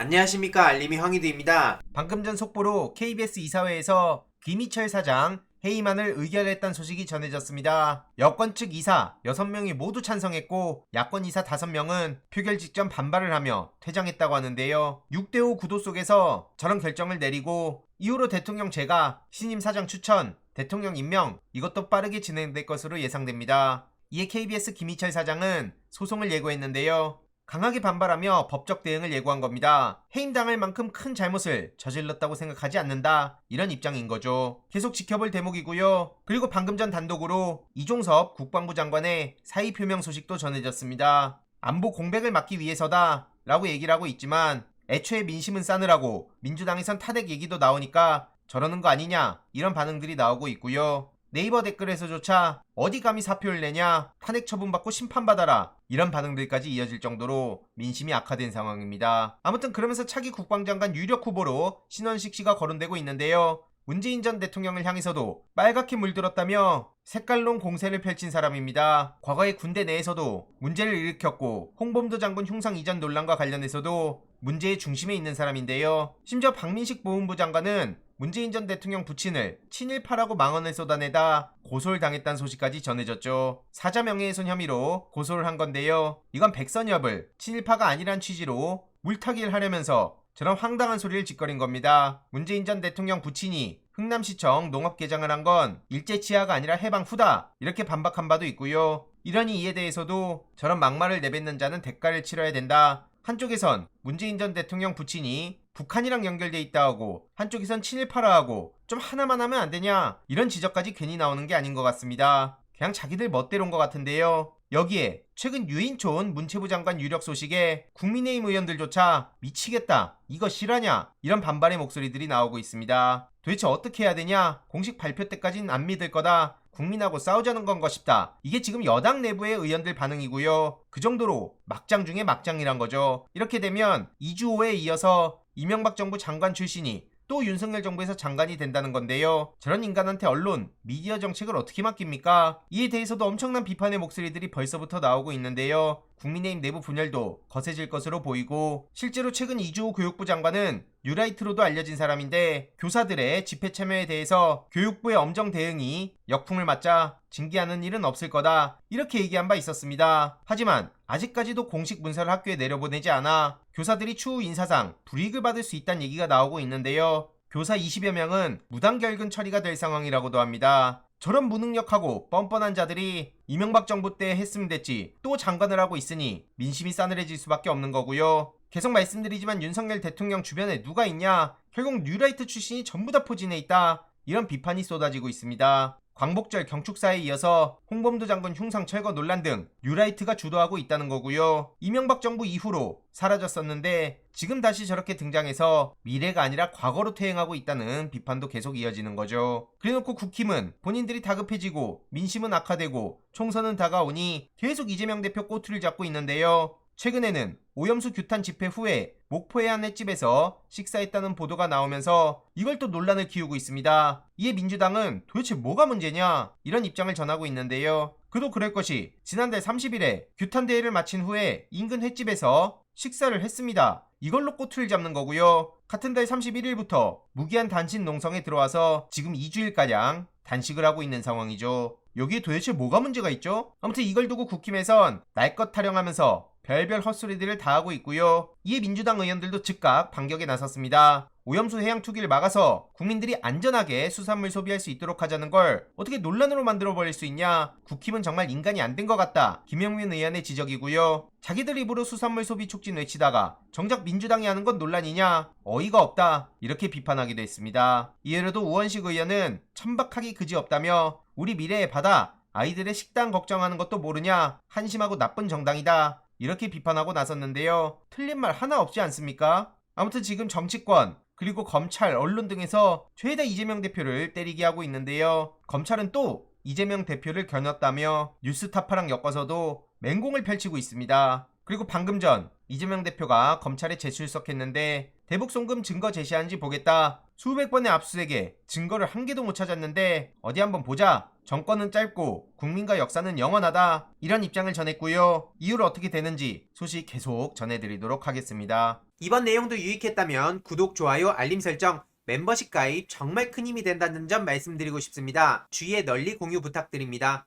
안녕하십니까, 알림이 황희두입니다. 방금 전 속보로 KBS 이사회에서 김희철 사장 해임안을 의결했다는 소식이 전해졌습니다. 여권 측 이사 6명이 모두 찬성했고 야권 이사 5명은 표결 직전 반발을 하며 퇴장했다고 하는데요. 6대5 구도 속에서 저런 결정을 내리고 이후로 대통령 제가 신임 사장 추천, 대통령 임명 이것도 빠르게 진행될 것으로 예상됩니다. 이에 KBS 김희철 사장은 소송을 예고했는데요. 강하게 반발하며 법적 대응을 예고한 겁니다. 해임당할 만큼 큰 잘못을 저질렀다고 생각하지 않는다. 이런 입장인 거죠. 계속 지켜볼 대목이고요. 그리고 방금 전 단독으로 이종섭 국방부 장관의 사의 표명 소식도 전해졌습니다. 안보 공백을 막기 위해서다 라고 얘기를 하고 있지만 애초에 민심은 싸늘하고 민주당에선 탄핵 얘기도 나오니까 저러는 거 아니냐 이런 반응들이 나오고 있고요. 네이버 댓글에서조차 어디 감히 사표를 내냐, 탄핵 처분받고 심판받아라 이런 반응들까지 이어질 정도로 민심이 악화된 상황입니다. 아무튼 그러면서 차기 국방장관 유력 후보로 신원식 씨가 거론되고 있는데요. 문재인 전 대통령을 향해서도 빨갛게 물들었다며 색깔론 공세를 펼친 사람입니다. 과거에 군대 내에서도 문제를 일으켰고 홍범도 장군 흉상 이전 논란과 관련해서도 문제의 중심에 있는 사람인데요. 심지어 박민식 보훈부 장관은 문재인 전 대통령 부친을 친일파라고 망언을 쏟아내다 고소를 당했다는 소식까지 전해졌죠. 사자 명예훼손 혐의로 고소를 한 건데요. 이건 백선엽을 친일파가 아니란 취지로 물타기를 하려면서 저런 황당한 소리를 짓거린 겁니다. 문재인 전 대통령 부친이 흥남시청 농업 개장을 한 건 일제 치하가 아니라 해방 후다 이렇게 반박한 바도 있고요. 이러니 이에 대해서도 저런 막말을 내뱉는 자는 대가를 치러야 된다. 한쪽에선 문재인 전 대통령 부친이 북한이랑 연결돼 있다 하고 한쪽에선 친일파라 하고 좀 하나만 하면 안 되냐 이런 지적까지 괜히 나오는 게 아닌 것 같습니다. 그냥 자기들 멋대로인 것 같은데요. 여기에 최근 유인촌 문체부 장관 유력 소식에 국민의힘 의원들조차 미치겠다 이거 실화냐 이런 반발의 목소리들이 나오고 있습니다. 도대체 어떻게 해야 되냐, 공식 발표 때까지는 안 믿을 거다, 국민하고 싸우자는 건가 싶다. 이게 지금 여당 내부의 의원들 반응이고요. 그 정도로 막장 중에 막장이란 거죠. 이렇게 되면 이주호에 이어서 이명박 정부 장관 출신이 또 윤석열 정부에서 장관이 된다는 건데요. 저런 인간한테 언론, 미디어 정책을 어떻게 맡깁니까? 이에 대해서도 엄청난 비판의 목소리들이 벌써부터 나오고 있는데요. 국민의힘 내부 분열도 거세질 것으로 보이고 실제로 최근 이주호 교육부 장관은 뉴라이트로도 알려진 사람인데 교사들의 집회 참여에 대해서 교육부의 엄정 대응이 역풍을 맞자 징계하는 일은 없을 거다 이렇게 얘기한 바 있었습니다. 하지만 아직까지도 공식 문서를 학교에 내려보내지 않아 교사들이 추후 인사상 불이익을 받을 수 있다는 얘기가 나오고 있는데요. 교사 20여 명은 무단결근 처리가 될 상황이라고도 합니다. 저런 무능력하고 뻔뻔한 자들이 이명박 정부 때 했으면 됐지 또 장관을 하고 있으니 민심이 싸늘해질 수밖에 없는 거고요. 계속 말씀드리지만 윤석열 대통령 주변에 누가 있냐, 결국 뉴라이트 출신이 전부 다 포진해 있다 이런 비판이 쏟아지고 있습니다. 광복절 경축사에 이어서 홍범도 장군 흉상 철거 논란 등 뉴라이트가 주도하고 있다는 거고요. 이명박 정부 이후로 사라졌었는데 지금 다시 저렇게 등장해서 미래가 아니라 과거로 퇴행하고 있다는 비판도 계속 이어지는 거죠. 그래놓고 국힘은 본인들이 다급해지고 민심은 악화되고 총선은 다가오니 계속 이재명 대표 꼬투리를 잡고 있는데요. 최근에는 오염수 규탄 집회 후에 목포의 한 횟집에서 식사했다는 보도가 나오면서 이걸 또 논란을 키우고 있습니다. 이에 민주당은 도대체 뭐가 문제냐 이런 입장을 전하고 있는데요. 그도 그럴 것이 지난달 30일에 규탄 대회를 마친 후에 인근 횟집에서 식사를 했습니다. 이걸로 꼬투리를 잡는 거고요. 같은 달 31일부터 무기한 단신 농성에 들어와서 지금 2주일가량 단식을 하고 있는 상황이죠. 여기에 도대체 뭐가 문제가 있죠? 아무튼 이걸 두고 국힘에선 날 것 타령하면서 별별 헛소리들을 다 하고 있고요. 이에 민주당 의원들도 즉각 반격에 나섰습니다. 오염수 해양 투기를 막아서 국민들이 안전하게 수산물 소비할 수 있도록 하자는 걸 어떻게 논란으로 만들어버릴 수 있냐, 국힘은 정말 인간이 안 된 것 같다 김영민 의원의 지적이고요. 자기들 입으로 수산물 소비 촉진 외치다가 정작 민주당이 하는 건 논란이냐, 어이가 없다 이렇게 비판하기도 했습니다. 이외에도 우원식 의원은 천박하기 그지없다며 우리 미래의 바다, 아이들의 식단 걱정하는 것도 모르냐, 한심하고 나쁜 정당이다 이렇게 비판하고 나섰는데요. 틀린 말 하나 없지 않습니까? 아무튼 지금 정치권 그리고 검찰, 언론 등에서 죄다 이재명 대표를 때리게 하고 있는데요. 검찰은 또 이재명 대표를 겨눴다며 뉴스타파랑 엮어서도 맹공을 펼치고 있습니다. 그리고 방금 전 이재명 대표가 검찰에 재출석했는데 대북 송금 증거 제시하는지 보겠다. 수백 번의 압수수색에 증거를 한 개도 못 찾았는데 어디 한번 보자. 정권은 짧고 국민과 역사는 영원하다. 이런 입장을 전했고요. 이후로 어떻게 되는지 소식 계속 전해드리도록 하겠습니다. 이번 내용도 유익했다면 구독, 좋아요, 알림 설정, 멤버십 가입 정말 큰 힘이 된다는 점 말씀드리고 싶습니다. 주위에 널리 공유 부탁드립니다.